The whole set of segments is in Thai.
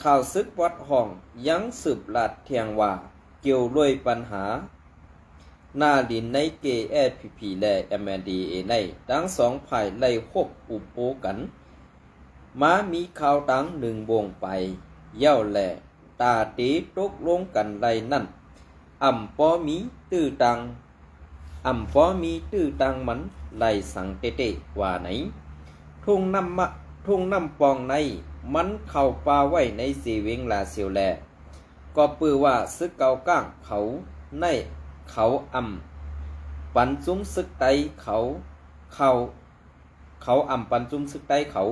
ข่าวซึกวัดห้องยังสืบลาดเทียงว่าเกี่ยวด้วยปัญหาหน้าดินใน KSPP และ MNDAA ในทั้งสองฝ่ายไล่คบอุปโภกันมามีข่าวตังหนึ่งวงไปเย่าแหล่ตาตีตกลงกันไรนั่นปอมีตื้อตังปอมีตื้อตังมันไล่สังเตว่าไหนทุ่งน้ำปองในมันเข้าป่าไว้ในสีเวงลาเสียวแลก็ปือว่าซึกเกาก้างเขาในเขาปันจุ้มซึกไตเขาปันจุ้มซึกไตเขา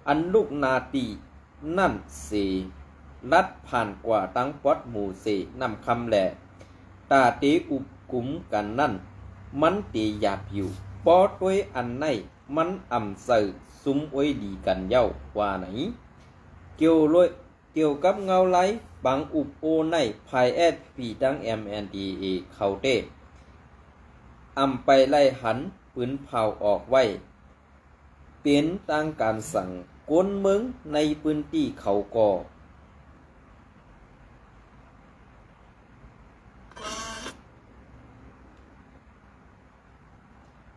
อันลูกนาตีนั่นสีลัดผ่านกว่าตั้งปอดหมู่สีนำคำแหล่ตาตีอุบกุมกันนั่นมันตีหยาบอยู่ปอด้วยอันในมันเสือซุ้มไว้ดีกันเย้าว่าไหนเกี่ยวกับเงาไหลบางอุปโอในภายSPทั้ง MNDAA เขาเต้ไปไล่หันปืนเผาออกไว้เป็นตั้งการสั่งก้นเมืองในพื้นที่เขาก่อ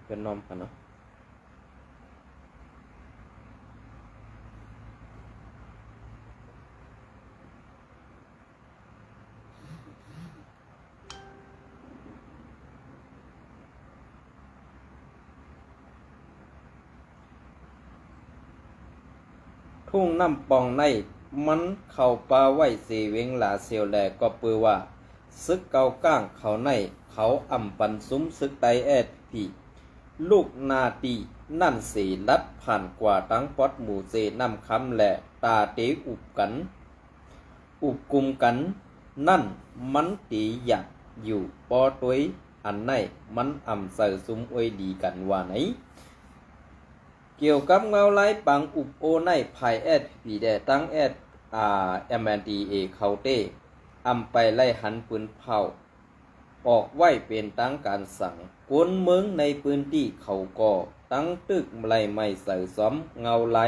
เป็นน้อมกันเนาะทุ่งน้ำปองในมันเข้าป่าไว้เสเวงหลาเซียวแลก็ปือว่าซึกเกาก้างเขาในเขาปันซุ้มซึกไตSPลูกนาตีนั่นสีลัดผ่านกว่าตั้งปอดหมู่เจนำคำแหละตาเตอุบกุมกันนั่นมันตีอยากอยู่ปอตัวอันในมันเสือซุ้มอวยดีกันว่าไหนเกี่ยวกับเงาไล่ปังอุบโอในภายSPแดตั้งMNDAA เขาเต้ไปไล่หันปืนเผาออกไว้เป็นตั้งการสั่งกวนเมืองในพื้นที่เขาก่อตั้งตึกไล่ไม่ใส่ซ้อมเงาไหล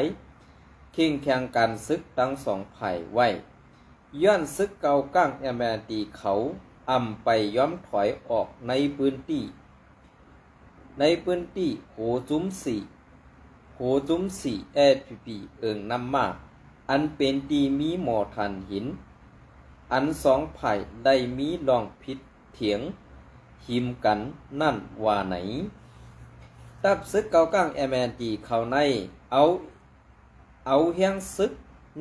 เข่งแข่งการซึกทั้งสองฝ่ายไว้ย้อนซึกเกาก้าง MND เขาไปย้อมถอยออกในพื้นที่โหจุ้มสี่SP นำมาอันเป็นตีมีหมอทันหินอันสองฝ่ายได้มีลองพิษเถียงหิมกันนั่นว่าไหนตับซึกเกาก้าง MND เขาในเอาเฮียงซึก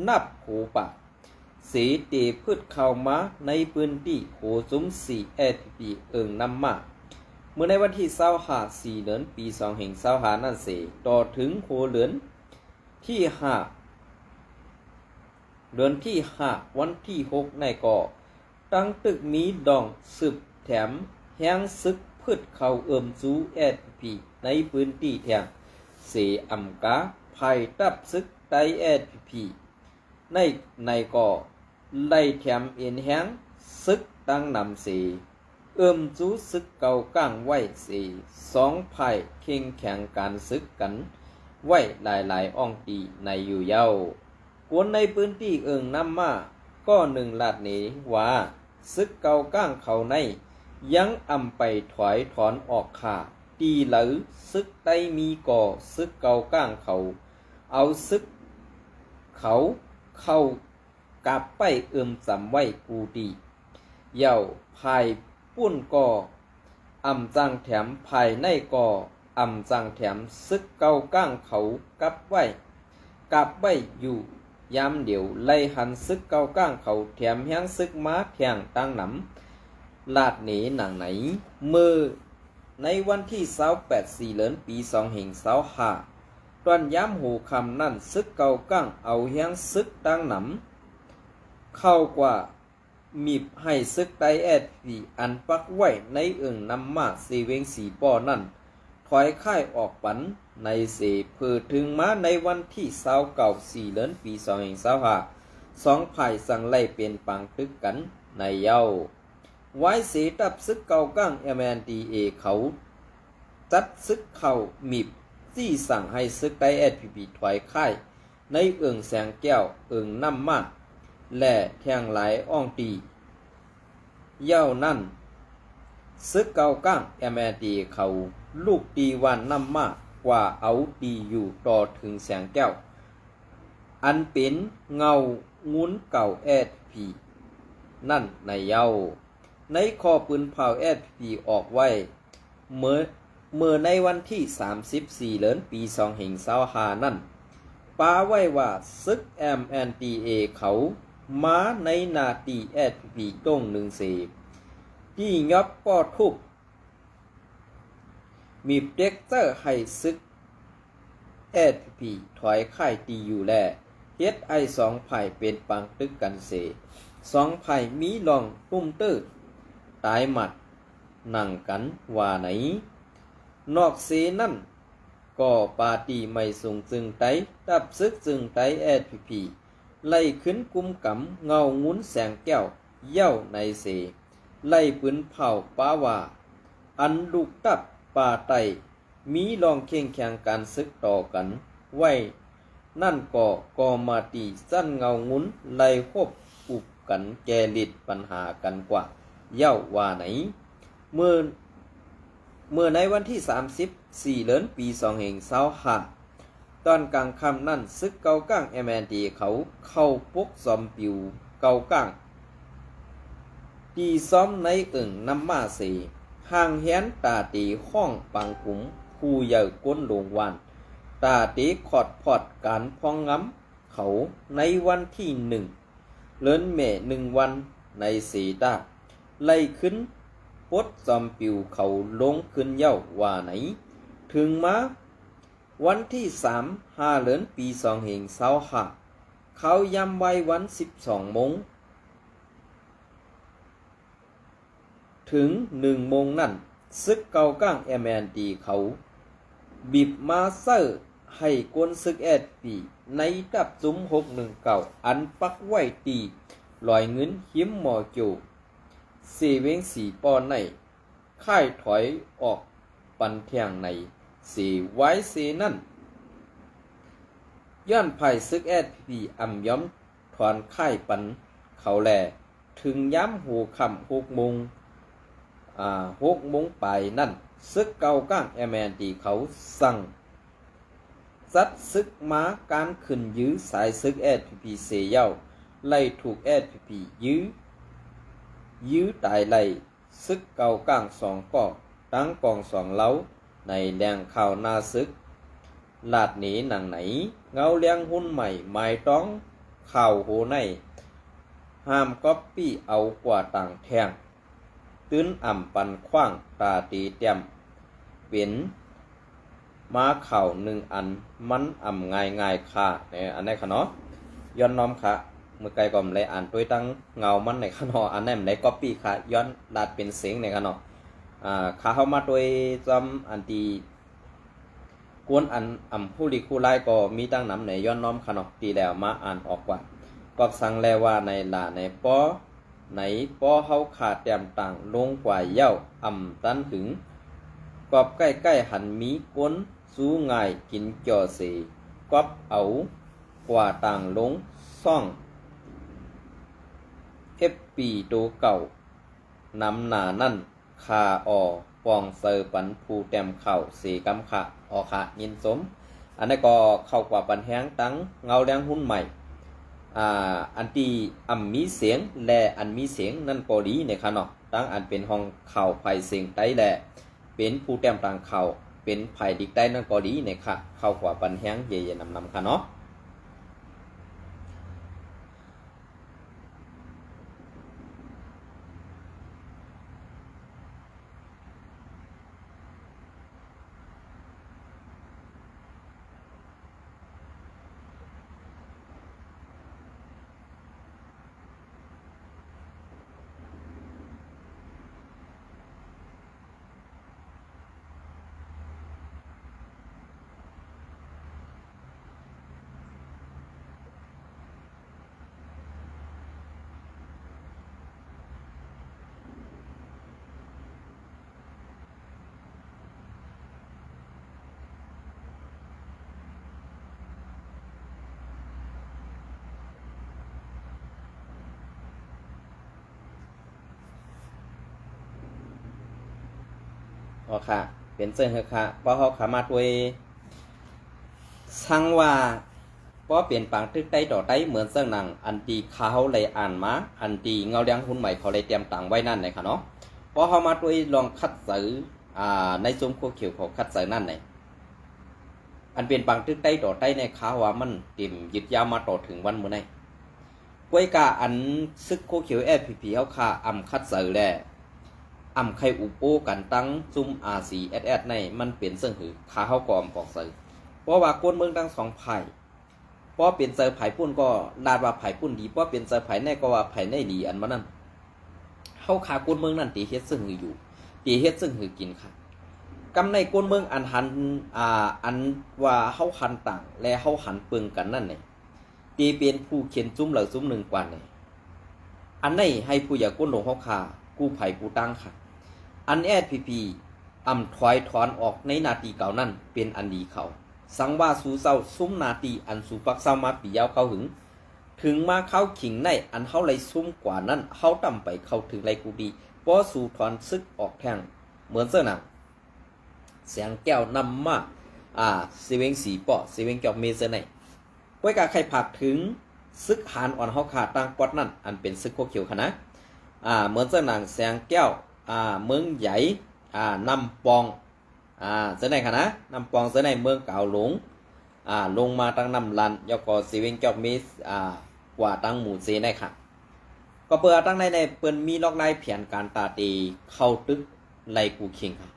นับโหปากสีเตพืชเข้ามาในพื้นที่โหจุ้ม4 SP นำมาเมื่อในวันที่25 4 เดือนปี2525นั่นเสต่อถึงโหเดือนที่5วันที่6ในก่อตั้งตึกมีดองสืบแถมแห้งซึกพืชเข้าจู SP ในพื้นที่แทงเสกาภายตับซึกไตSP ในก่อไล่แถมเอ็นแห้งซึกตั้งนำเสจูซึกเก่าก้างไว้สีสองภายเข่งแข่งการซึกกันไว้หลายอ่องตีในอยู่เย้ากวนในพื้นที่นำมาก็หนึ่งลาดนี้ว่าซึกเก่าก้างเขาในยังไปถอยถอนออกขาตีหรือซึกไตมีก่อซึกเก่าก้างเขาเอาซึกเขาเข้ากลับไปจำไว้กูดีเย้าภายปุ้นก่อจังแถมภายในก่อจังแถมซึกเก่าก้างเขากลับไว้อยู่ยามเดียวไล่หันซึกเก่าก้างเขาแถมแห้งซึกม้าแทงตั้งหนำลาดหนีหนังไหนมือในวันที่28 4 เดือนปี2525ตอนย้ำหูคำนั่นซึกเก่าก้างเอาแห้งซึกตั้งหนำเข้ากว่ามีให้ซึกไตSPอันปักไว้ในนำมาสีเวงสีป้อนั่นถอยค่ายออกปันในเสเพื่อถึงมาในวันที่29 4 เดือนปี2525สองฝ่ายสั่งไล่เป็นปังตึกกันในเย้าไว้เสตับซึกเก่าก้าง MNDAA เขาจัดซึกเขามีที่สั่งให้ซึกไตSPถอยค่ายในแสงแก้วนำมา และแทงหลายอ่องตีเย้านั่นซึกเกาก้างMND เขาลูกตีวันนำมากกว่าเอาตีอยู่ต่อถึงแสงแก้วอันเป็นเงางุ้นเก่าSPนั่นในเย้าในคอปืนเผาSPออกไว้เมื่อในวันที่34เดือนปี2525นั่นป้าไว้ว่าซึก MNDA เขามาในนาตี SP ต้งหนึ่งเสที่ยับป้อทุบมีเด็กเตอร์ให้ซึก SP ถอยค่ายตีอยู่แลเฮ็ดไอสองไผ่เป็นปังตึกกันเสสองไผ่มีลองตุ้มตื้อตายหมัดนั่งกันว่าไหนนอกเสนั่นก็ปาตีไม่ส่งจึงไตดับซึกจึงไตSPไล่ขึ้นกุมกำเงางุ้นแสงแก้วเย้าในเสไล่ปืนเผาป้าว่าอันลูกตับป่าไตมีลองเข่งแข่งการซึกต่อกันไว้นั่นก็มาตีสั้นเงางุ้นไล่คบอุบกันแกลิดปัญหากันกว่าเย้าว่าไหนเมื่อในวันที่34เดือนปี2525ตอนกลางค่ำนั่นซึกเกาก้างMNDเขาเข้าปกซอมปิวเกาก้างตีซ้อมในนำมาเสห่างแหนตาตีห้องปังกุมผู้ใหญ่ก้นหลวงวันตาตีขอดพอดการพองงำเขาในวันที่1เดือนเมษ1วันในสีตาไล่ขึ้นปดซอมปิวเขาลงขึ้นเย้าว่าไหนถึงมาวันที่5เดือนปี2525เขายำไว้วัน12โมงถึง1โมงนั่นซึกเกาก้างMNDเขาบีบมาเซอร์ให้กวนซึกSPในดับซุ้ม619อันปักไว้ตีลอยเงินหิมหมอโจเสเวง4ปอนในค่ายถอยออกปันเทียงในสีไว้เสนั่นย้อนไผ่ซึกSPอ่ำย้อมถอนค่ายปันเขาแลถึงย้ำหูคำ6 โมง6 โมงไปนั่นซึกเกาก้างMNDเขาสั่งซัดซึกม้าการขึ้นยื้อสายซึกSPเสเย้าไล่ถูกSPยื้อตายไล่ซึกเกาก้าง2กอกตั้งกอง2เล้าในแดงข่าวนาซึกลาดหนีหนังไหนเงาเลี้ยงหุ้นใหม่ไม้ต้องข่าวโหในห้ามก๊อปปี้เอากว่าต่างแทงตื้นอ่ำปันขว้างตาตีเต็มเป็นมาเข่า1อันมันอ่ำง่ายค่ะเนี่ยอันนี้ค่ะเนาะย้อนน้อมค่ะเมื่อไกลก่อนเลยอ่านตัวตั้งเงามันในค่ะเนาะอันนั้นในก๊อปปี้ค่ะย้อนลาดเป็นเสียงในค่ะเนาะขาเข้ามาโดยจำอันตีกวนอันผู้ลิคู่ไล่ก็มีตั้งนำในย้อนน้อมขนมตีแล้วมาอ่านออกว่าก็สั่งแล้วว่าในลาในป้อเฮาขาดแต้มต่างลงกว่าเย้าตันถึงกอบใกล้หันมีกวนสู้ง่ายกินจ่อเสกอบเอากว่าต่างลงซ่องปีโตเก่านำหนานั่นคาปองเซอร์ปันผู้แต้มเข่าเสกำค่ะค่ะยินสมอันนี้ก็เข้ากว่าปันแห้งตั้งเงาแรงหุ้นใหม่อันที่มีเสียงและอันมีเสียงนั่นก็ดีในค่ะเนาะตั้งอันเป็นห้องเข่าไผ่เสียงไต้แหละเป็นผู้แต้มต่างเข่าเป็นไผ่ดิกไต้นั่นก็ดีในค่ะเข้ากว่าปันแห้งเย่ๆนำค่ะเนาะ อ๋อค่ะเป็นเซิงเฮอค่ะเพราะเขาขามาด้วยสังว่าเพราะเปลี่ยนปางตึกได้ต่อได้เหมือนเซิงหนังอันตีเขาเลยอ่านมาอันตีเงาเลี้ยงหุ้นใหม่เขาเลยเตรียมตังไว้นั่นเลยค่ะเนาะเพราะเขามาด้วยลองคัดซื้อในซุ้มโคเขียวเขาคัดซื้อนั่นเลยอันเปลี่ยนปางตึกได้ต่อได้ในขาว่ามันเต็มยึดยาวมาต่อถึงวันมื้อไหนก้วยกาอันซึกโคเขียวแอพีพีเขาค่ะอำคัดซื้อแลอำไข่อุปโภกันตั้งซุ่มRCSS ในมันเป็นเสื่องหือขาเขากอมปอกซื้อเพราะว่าก้นเมืองทั้งสองไผ่เพราะเป็นเซอร์ไผ่ปุ่นก็ลาดว่าไผ่ปุ่นดีเพราะเป็นเซอร์ไผ่แน่ก็ว่าไผ่แน่ดีอันมันนั่นเขาขาก้นเมืองนั่นตีเฮ็ดซึ่งหืออยู่ตีเฮ็ดซึ่งหือกินค่ะกำในก้นเมืองอันหันอันว่าเขาหันต่างและเขาหันเปิงกันนั่นเนี่ยตีเป็นผู้เขียนจุ้มเหล่าจุ้มหนึ่งกว่าเนี่ยอันไหนให้ผู้อยากก้นหลงเขาขากู้ไผ่ผู้ตั้งค่ะอันSPPถอยถอนออกในนาทีเก่านั่นเป็นอันดีเขาสังว่าสู่เศร้าซุ้มนาตีอันสู่ปักเศร้ามาปียาวเขาถึงมาเข้าขิงในอันเขาไรซุ้มกว่านั้นเขาต่ำไปเข้าถึงไรกูดีเพราะสู่ถอนซึกออกแทงเหมือนเสื้อหนังเสียงแก้วนำมาเซเวงสีปอเซเวงแก้วเมเซในก้วยกาใครผักถึงซึกหานอ่อนเขาขาดตั้งปอดนั่นอันเป็นซึกโคเขียวค่ะนะเหมือนเสื้อหนังเสียงแก้วเมืองใหญ่นำปองเสื้อในค่ะนะนำปองเสื้อในเมืองเก่าหลงลงมาตั้งนำลันยกอซีเวงจอกมิสกว่าตั้งหมู่เซได้ค่ะก็เปิดตั้งในเปิ้นมีล็อกไล่เพียนการตาตีเข้าตึกไลกูคิงค่ะ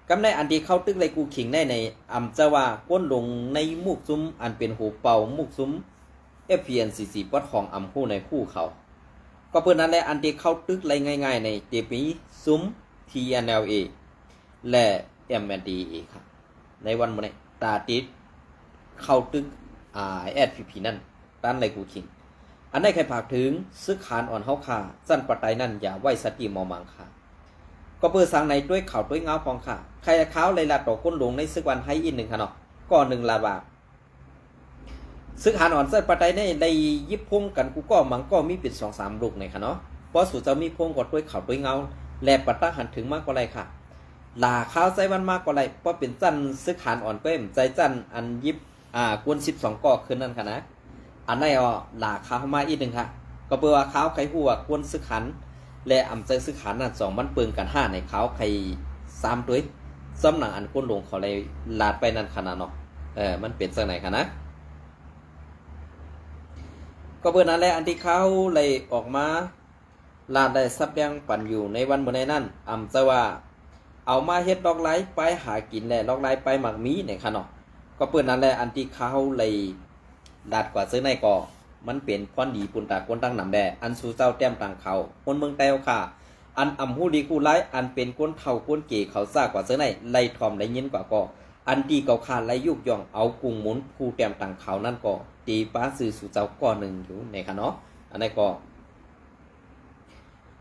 กำในอันที่เข้าตึกไลกูคิงในอำจะว่าก้นลงในมุกซุ้มอันเป็นหูเป่ามุกซุ้ม FPNCC ปอดของอำคู่ในคู่เขาก็เปิดนั้นแหละอันที่เข้าตึกไลง่ายๆในเตปีซุ้ม TNLA และ MNDA ค่ะในวันมื้อนี้ตาติดเข้าตึกSPP นั่นต้านไลกูคิงอันได้ใครผากถึงซึกขานอ่อนเฮาค่าสั้นปะไตนั่นอย่าไว้สติมอมังค่ะก็เปิดสร้างในด้วยข่าวด้วยเงาพองค่ะใครขาวเลยลาต่อก้นหลวงในซึกวันให้อีกหนึ่งค่ะเนาะก็1 ลาบาทซึกขานอ่อนสั้นปะไตในยิบพงกันกูก็มังก็มีเป็น2-3 ลูกในค่ะเนาะเพราะสู่จะมีพงกดด้วยข่าวด้วยเงาและปะตั้งหันถึงมากกว่าไรค่ะลาข้าวใจวันมากกว่าไรเพราะเป็นจันซึกขานอ่อนเป้มใจจันอันยิบกวน12 ก่อขึ้นนั่นค่ะนะอันไหนหลาข้าวมาอีกหนึ่งค่ะก็เปิดว่าข้าวไข่หัวกวนซึกขันและอำใจซึกขันนั่น2มันเปิงกัน5ในข้าวไข่3ด้วยซ้ำหนังอันก้นลงเขาเลยลาดไปนั่นขนาดเนาะมันเป็นสักไหนค่ะนะก็เปิดนั่นแหละอันที่เขาเลยออกมาลาดได้ซับยังปั่นอยู่ในวันเมื่อในนั่นอำจะว่าเอามาเฮ็ดดอกไม้ไปหากินแหละดอกไม้ไปหมักมีในค่ะเนาะก็เปิดนั่นแหละอันที่เขาเลยลาดกว่าซื้อในก่อมันเป็นพรดีปุ่นตาคนตั้งหนำแดอันสู่เจ้าแต้มต่างเขาคนเมืองแต้วค่ะอันอำหูดีกูไลอันเป็นคนเท่าคนเก๋เขาซ่ากว่าซื้อในไล่ทอมไล่ยินกว่าก็อันดีเก่าขาดไล่ยุกย่องเอากุ้งหมุนผู้แต้มต่างเขานั่นก็ตีป้าซื้อสู่เจ้าก้อหนึ่งอยู่ในค่ะเนาะอันนี้ก็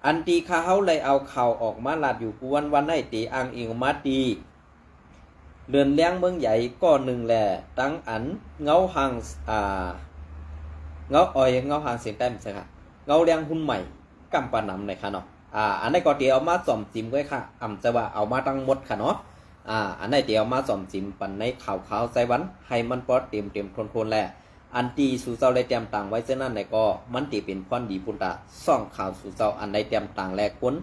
อันตีข้าเขาเลยเอาเข่าออกมาลาดอยู่กูวันให้ตีอังอิงมาตีเรือนเลี้ยงเมืองใหญ่ก็1แหละตั้งอันเงาหางเงาเงาหางเสียงใต้มันใช่ค่ะเงาเลี้ยงหุ้นใหม่กำปานำในค่ะเนาะอันนี้ก็เดี๋ยวเอามาส่อมจิ้มไว้ค่ะจะว่าเอามาตั้งหมดค่ะเนาะอันนี้เดี๋ยวเอามาส่อมจิ้มปันในข่าวใจวันให้มันปอดเต็มทนแหละอันตีสู่เจ้าได้เตรียมต่างไว้เช่นนั้นในก็มันตีเป็นพรดีปุ่นตาซ่องข่าวสู่เจ้าอันใดเตรียมต่างแลกคน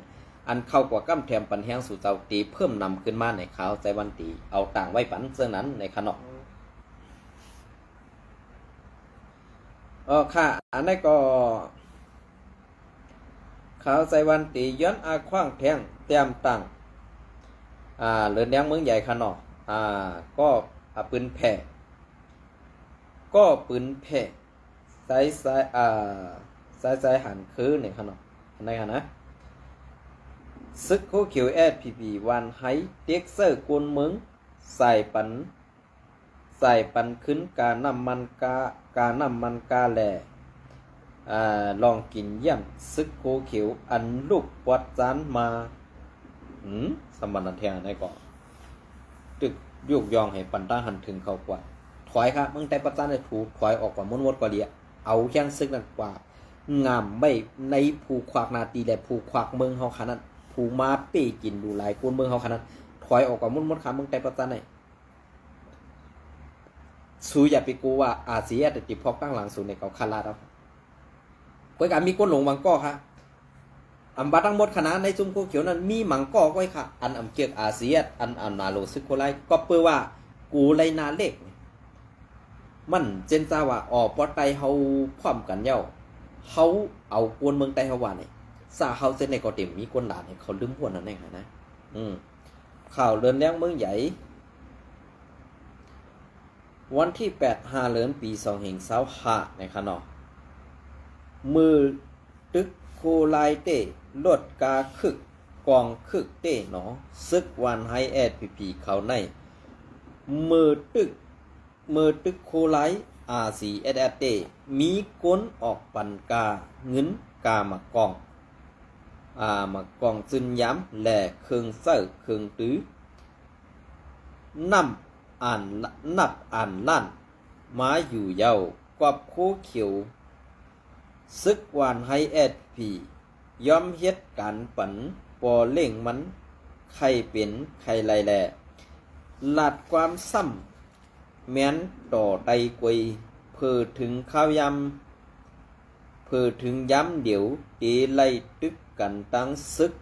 อันเข้ากว่ากำแถมปันแห้งสู่เจ้าตีเพิ่มนำขึ้นมาในข่าวใจวันตีเอาต่างไว้ปันเช่นนั้นในขนมค่ะอันนี้ก็ข่าวใจวันตีย้อนขว้างแทงเตรียมต่างเรือนเลี้ยงเมืองใหญ่ขนมก็ปืนแผ่ก็ปืนแผ่สายหันคือในขนมอันนี้ค่ะนะซึกโคเขียวSPPวันไฮเด็กเซอร์กวนเมืองใส่ปันขึ้นการนำมันกาแหล่ลองกินเยี่ยมซึกโคเขียวอันลูกวัดจานมาสมบัติแทนได้ก่อนตึกยุกยองให้ปันต้าหันถึงเขากว่าถอยครับมึงแต่ประจานได้ถูกถอยออกกว่าม้วนกว่าเดียเอาแข้งซึกนั่นกว่างามไม่ในผูกควักนาตีและผูกควักเมืองเฮาขนาดผูมาเป้กินดูหลายคนเมืองเฮาขนาด ถอยออกกับมุนมดขามึงแต่ประจานไหนสูอย่าไปกูว่าอาเซียแต่ติดพอกตั้งหลังสูในเกาคาราเราก้อยการมีก้นหลงมังก้อค่ะอันบัดทั้งหมดคณะในจุ่มโคเขียวนั้นมีมังก้อก้อยค่ะอันอำเกียกอาเซียอันนาโลซึกโคไลก็เพื่อว่ากูไรนาเล็กมันเจนซาว่าปอไตเฮาพร้อมกันเย้าเฮาเอากวนเมืองไตเฮาว่าเนี่ยซาเฮาเส้นในก็เต็มมีกวนหลานให้เขาลืมพวกนั้นเองนะข่าวเรือนแรงเมืองใหญ่วันที่8 เดือนปี2025นะครับเนาะมือตึกโคไลเต้ลดกาคึกกองคึกเต้เนาะซึกวันไฮแอดพีเขาในมือตึกโคไลRCSS เต้มีก้นออกปันกาเงินกามากองมากองจึนย้ำแหล่เครื่องเสิร์เครื่องตื้อนำอ่านลั่นมาอยู่เยาวกอบโคเขียวซึกวานไฮแอดพีย้อมเฮ็ดการปันปอเล่งมันใครเป็นใครไรแลลาดความซ้ำแม้นต่อใดกวยเพื่อถึงข้าวยำเพื่อถึงย้ำเดี๋ยวเอไล่ตึกกันตั้งซึก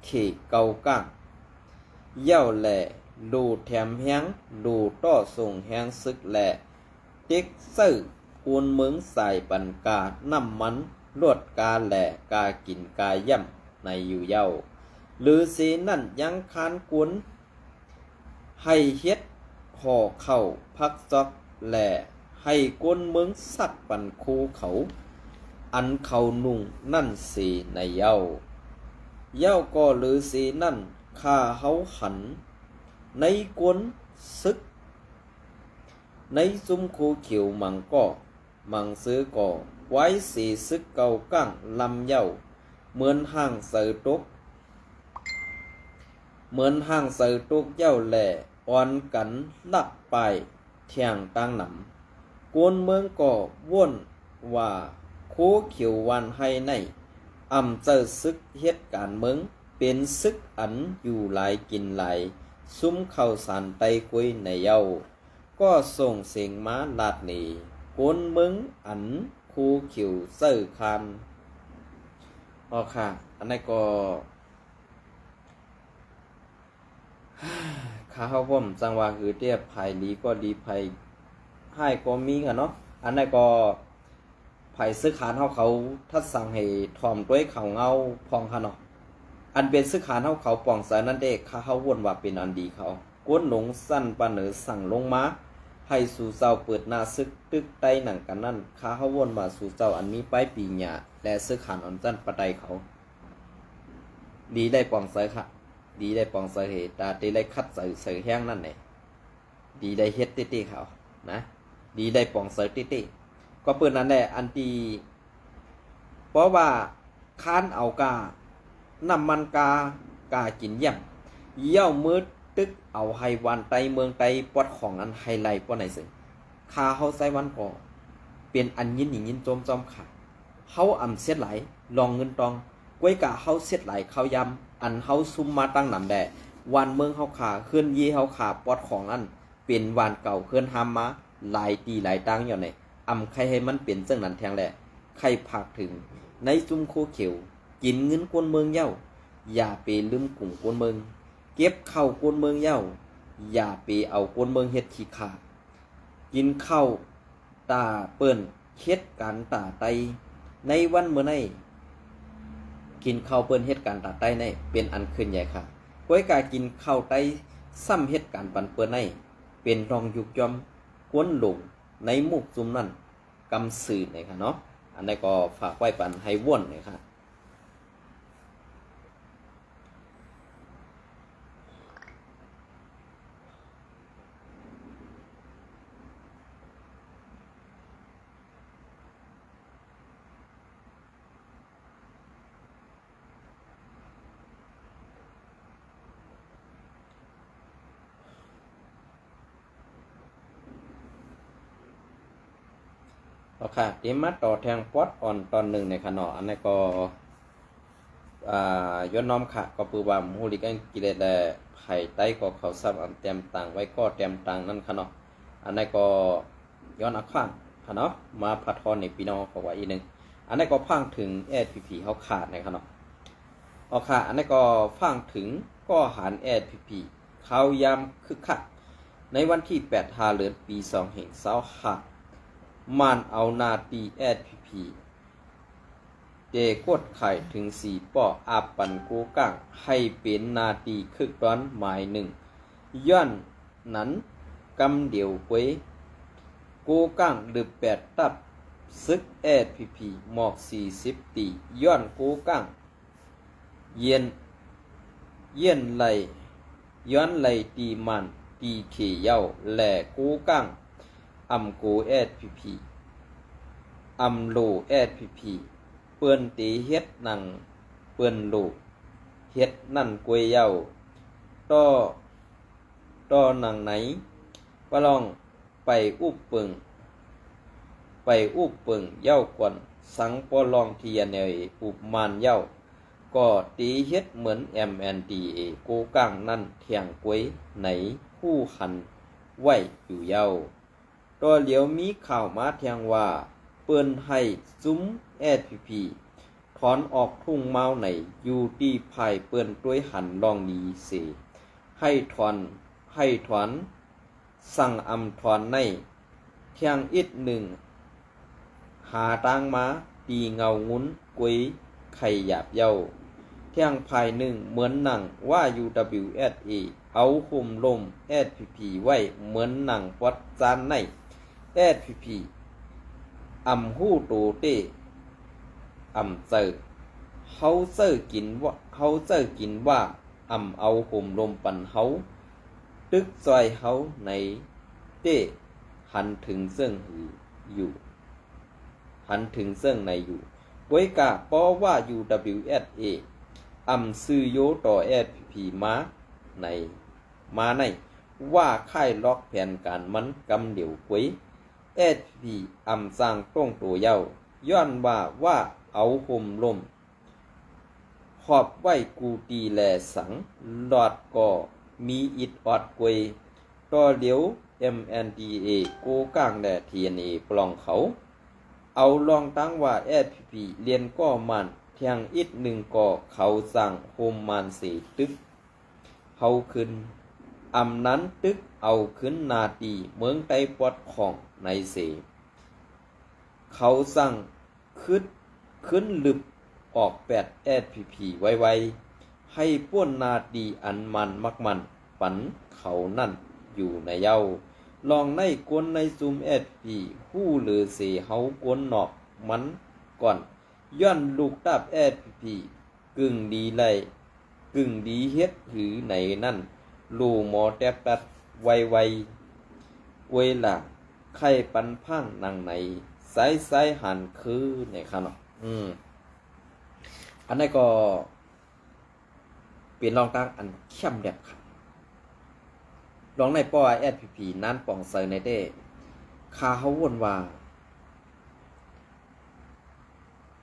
เขเกาก้างเย่าแหล่ดูแถมแห้งดูต่อส่งแห้งซึกแหล่เต็กซื่อคูนเมืองสายปันกาน้ำมันลวดกาแหล่กากินกาย่ำในอยู่เย้าหรือเสนั่นยังคานกวนให้เฮ็ดห่อเข่าพักจอกแหล่ให้กวนเมืองสักปันคูเขาอันเขานุ่งนั่นสีในเย้าก็หรือสีนั่นข้าเฮาหันในกวนซึกในซุ้มโคเขียวมังซื้อก่อไว้สีซึกเก่ากั้งลำเย้าเหมือนห้างเสือตุกเย้าแหล่อ่อนกันลับไปเที่ยงตั้งหนำกวนเมืองก่อว่นว่าโคเขียววันให้ในเจอซึกเฮ็ดการเมืองเป็นซึกอันอยู่หลายกินหลายซุ้มเข้าสารไตคุยในเย้าก็ส่งเสียงม้าลาดหนีกวนเมืองอันคูเขียวเสื้อคานค่ะอันนี้ก็ข้าผมจังว่าคือเทียบไผ่ลีก็ดีไผ่ให้ก็มีกันเนาะอันนี้ก็ไผ่ซื้อขานเขาทัดสั่งให้ทอมด้วยเขาเงาพองค่ะเนาะอันเป็นซื้อขานเขาป่องสายนั่นเด็กข้าวนว่าเป็นอันดีเขาก้นหลงสั้นปานเหนือสั่งลงมาให้สู่เจ้าเปิดหน้าซึกตึกใต้หนังกันนั่นข้าวนว่าสู่เจ้าอันมีป้ายปีหญ้าและซื้อขานอ่อนจันปะไดเขาดีได้ป่องสายค่ะดีได้ปองเสเหตาตีได้คัดใส่แห้งนั่นเองดีได้เฮ็ดติเขานะดีได้ปองเสติก็เปิดนั่นแหละอันตีเพราะว่าค้านเอากาน้ำมันกากินเยี่ยมเย่ามืดตึกเอาไฮวันไตเมืองไตปอดของอันไฮไลท์ปอไหนสิคาเขาใส่วันก่อเป็นอันยินจมขาเขาเสียดไหลลองเงินตองก้วยกะเขาเสียดไหลเขายำอันเขาซุ่มมาตั้งหนำแดวันเมืองเขาขาเคลื่อนยี่เขาขาปอดของอันเป็นวานเก่าเคลื่อนทำมาหลายตีหลายตั้งอยู่ในใครให้มันเปลี่ยนเจ้านั้นแทงแหละใครผักถึงในจุ่มโคเขียวกินเงินกวนเมืองเย้าอย่าไปลืมกลุ่มกวนเมืองเก็บเข้ากวนเมืองเย้าอย่าไปเอากวนเมืองเฮ็ดขี้ขากินข้าวตาเปิ้นเฮ็ดการตาไตในวันเมื่อในกินข้าวเปิ้นเฮ็ดการตาไตในเป็นอันขึ้นใหญ่ค่ะก้อยกากินข้าวไตซ้ำเฮ็ดการปันเปิ้นในเป็นรองยุกยอมกวนหลงในหมู่ซุมนั้นกำสื่อเลยค่ะเนาะอันนี้ก็ฝากไว้ปันให้ว่นเลยค่ะค่ะเดี๋ยวมาต่อแทงปอดอ่อนตอนหนึ่งในขณะอันนี้ก็ ย้อนน้อมค่ะก็ปือว่ามูลิกันกิเลสและไผ่ใต้ก็เขาซ้ำอันเต็มต่างไว้ก็เต็มต่างนั่นค่ะเนาะอันนั้นก็ย้อนอักขวางค่ะเนาะมาพัดทอนในพี่น้องเขาว่าอีกนึงอันนั้นก็ฟังถึงSPPเขาขาดนะครับเนาะเอาค่ะอันนั้นก็ฟังถึงก็หารSPPเขายำคึกคักในวันที่8 เดือนปี2565มันเอานาตีSPPเจกดไข่ถึง4ป้ออาปันกูก้างให้เป็นนาตีคึกร้อนหมายหนึ่งย้อนนั้นกำเดียวเว้ยกูก้างหรือ8ตับซึกSPPหมอก40ตีย้อนกูก้างเย็นไหลย้อนไหลตีมันตีเขเย้าแหล่กูก้างอำกูSPPอำโลSPPเปิ้นตีเฮ็ดนั่งเปิ้นโลเฮ็ดนั่นกวยเย้าต่อหนังไหนว่าลองไปอุบเปิงเย้ากวนสังปอลองเทียในอุบมานเย้าก็ตีเฮ็ดเหมือน MNDA โกกังนั่นเทียงกวยไหนคู่ขันไว้อยู่เย้าต่อเหลียวมีข่าวมาเทียงว่าเปิ้นให้ซุ้มSPP ถอนออกทุ่งเมาไหนอยู่ที่ภายเปิ้นด้วยหันลองดีเสให้ถอนสั่งอำถอนในเทียงอิดหนึ่งหาตางมาตีเงางุ้นกวยไข่หยาบเย้าเทียงภายหนึ่งเหมือนหนังว่า UWSA เอาคุมลม SPP ไว้เหมือนหนังวัดจานใน SPP อำหู้โตเต้อำเจอเขาเจอกินว่าอำเอาห่มลมปันเฮาตึกซอยเฮาในเต้หันถึงเสื่องอยู่ไว้กะเพราะว่า UWSA อำซื้อโยต่อ SPP มาในว่าค่ายล็อกแผนการมันกำเดี่ยวกวยSPP อำสร้างต้องตัวเย้าย้อนว่าเอาห่มลมขอบไว้กูตีแลสังหลอดก็มีอิดออดกวยต่อเหลียว MNDA โกก้างแดด TNA ปล่องเขาเอาลองตั้งว่า SPP เรียนก็มันเทียงอิดหนึ่งก็เขาสั่งโฮมมันเสตึกเขาขึ้นอำนั้นตึกเอาขึ้นนาตีเมืองไต้ปอดของในเสเขาสั่งขึ้นลึบออกSPP ไวให้ป้วนนาตีอันมันมักมันปันเขานั่นอยู่ในเย้าลองในกวนในซูมSPP หู้หรือเสเฮากวนนอกมันก่อนย้อนลูกตับSPP กึ่งดีเฮ็ดหือในนั่นลูหมอแตบตัดไวเวลาไข่ปันพังนางไหนสายหันคือในค่ะเนาะอันนี้ก็เป็นรองตั้งอันเข้มแบบค่ะรองในป้อSPPนั้นป่องเซอร์ในเด้คาเขาวนว่า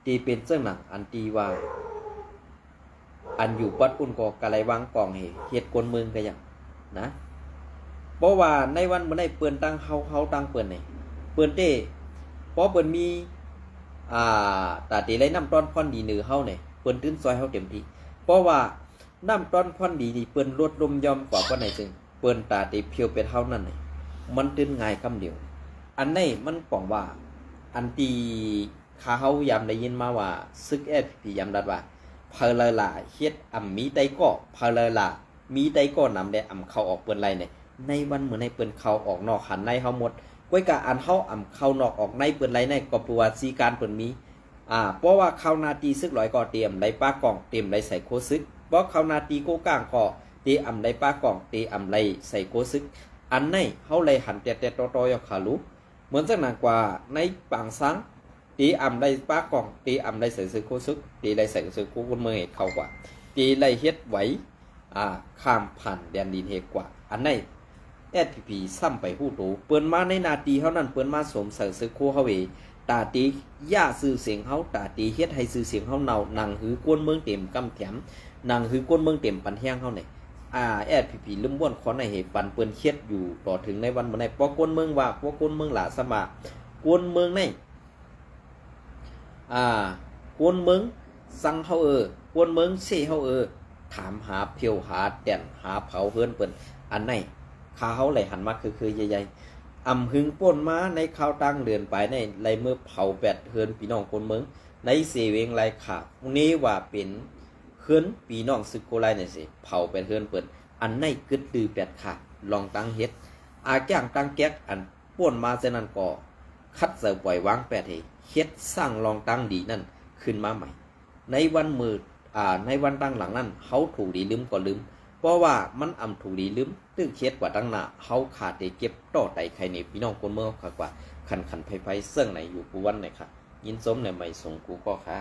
ตีเป็นเจ้าหนังอันตีว่าอันอยู่ปัดปุ่นก็กะไรวางกองเฮ็ดกวนเมืองก็อย่างนะเพราะว่าในวันมื้อได้เปิ้นตั้งเฮาตั้งเปิ้นนี่เปิ้นเต้เพราะเปิ้นมีตาตีไรน้ำต้อนพรดีเหนือเฮาเนี่ยเปิ้นตื้นซอยเฮาเต็มที่เพราะว่าน้ำต้อนพรดีนี่เปิ้นลดลมยอมกว่าปานไหนจึงเปิ้นตาตีเพียวเป็ดเฮานั่นนี่มันตื้นง่ายคำเดียวอันนี้มันป้องว่าอันตีขาเฮายามได้ยินมาว่าซึกSPPยามดัดว่าเพลลาเฮ็ดมีไตก็เพลลามีไตก็นำได้เข้าออกเปิ้นไรเนี่ยในวันมื้อในเปิ้นเข้าออกนอกหันในเฮาหมดก้อยกะอันเฮาเข้านอกออกในเปิ้นไรในก็ประวัติการเปิ้นมีเพราะว่าเข้านาตีซึกร้อยก็เตรียมไรป้ากองเตรียมไรใส่โคซึกเพราะเข้านาตีโกก้างก็เตไรป้ากองเตไรใส่โคซึกอันในเฮาเลยหันแต่ตอๆยขาลุเหมือนจังนั้นกว่าในปางสังตีไรป้ากองตีไรใส่ซึกโคซึกตีไรใส่ซึกโคคนเมืองเข้ากว่าตีไรเฮ็ดไหวข้ามผ่านแดนดินเฮกว่าอันในSPP ซ้ำไปหู้โตเปิ้นมาในนาทีเท่านั้นเปิ้นมาสวมใส่ซึกโคเฮาเว ตาตีย่าซื้อเสียงเฮาตาตีเฮ็ดให้ซื้อเสียงเฮาเนาหนังหือกวนเมืองเต็มกำแถมหนังหือกวนเมืองเต็มปันแห้งเฮาเนี่ยSPP ลืมบ่วนขอในเหตุปันเปิ้นเฮ็ดอยู่ต่อถึงในวันบ่ได้ปอกวนเมืองว่าปอกวนเมืองหลาสมากวนเมืองในกวนเมืองสั่งเฮากวนเมืองเซเฮาถามหาเพียวหาแด่นหาเผาเฮือนเปิ้นอันไหนขาเฮาไหลหันมาคือใหญ่ๆอำหึงป่นมาในข่าวตั้งเดือนไปในไหลเมื่อเผาแปดเฮือนพี่น้องคนเมืองในเสเวงไหลขาดนี้ว่าเป็นเฮือนพี่น้องซึกโกไลเนี่ยสิเผาแปดเฮือนเปิ้นอันไหนกึดดือแปดขาดลองตั้งเฮ็ดแก้งตั้งแก๊กอันป่นมาเสนั้นก็คัดเสิร์ฟปล่อยวางแปดให้เฮ็ดสร้างลองตั้งดีนั่นขึ้นมาใหม่ในวันมืดในวันตั้งหลังนั้นเฮาถูกดีลืมก็ลืมเพราะว่ามันถูกดีลืมตึ้งเฮ็ดกว่าตั้งหน้าเฮาขาดได้เก็บต่อไตใครในพี่น้องคนเมืองคักว่าคันไผๆเสื่องไหนอยู่กูวันไหนค่ะยินสมในไม่ส่งกูก็ค่ะ